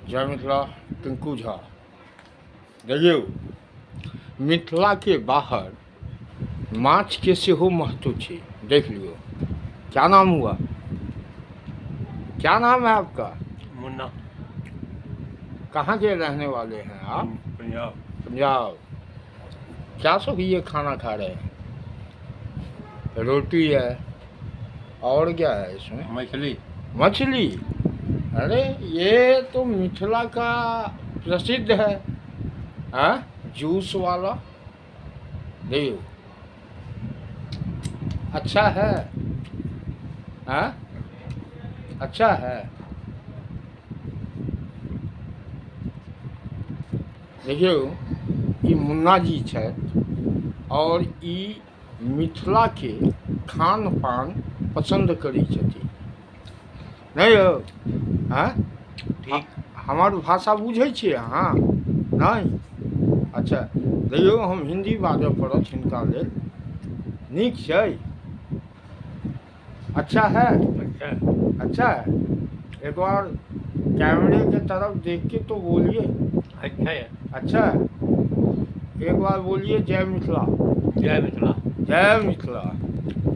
जय मिथिला टिंकू झा। देखियो मिथिला के बाहर माछ के सेहो महत्व छे। देख लियो। क्या नाम हुआ? क्या नाम है आपका? मुन्ना। कहाँ के रहने वाले हैं आप? पंजाब। पंजाब। क्या सब ये खाना खा रहे हैं? रोटी है और क्या है इसमें? मछली। मछली। अरे ये तो मिथिला का प्रसिद्ध है। हाँ, जूस वाला। देखियो अच्छा है। हाँ, अच्छा है। देखियो ई मुन्ना जी छथि और ई मिथिला के खान पान पसंद करै छथिन। नहीं हो? हाँ, ठीक। हमार भाषा बुझै छियै अहाँ? नहीं? अच्छा, देखियो हम हिंदी बाजऽ पड़त हिनका लेल। नीक छै? अच्छा है? अच्छा। अच्छा है। एक बार कैमरे के तरफ देख के तो बोलिए। अच्छा है। अच्छा है। एक बार बोलिए जय मिथिला। जय मिथिला। जय मिथिला।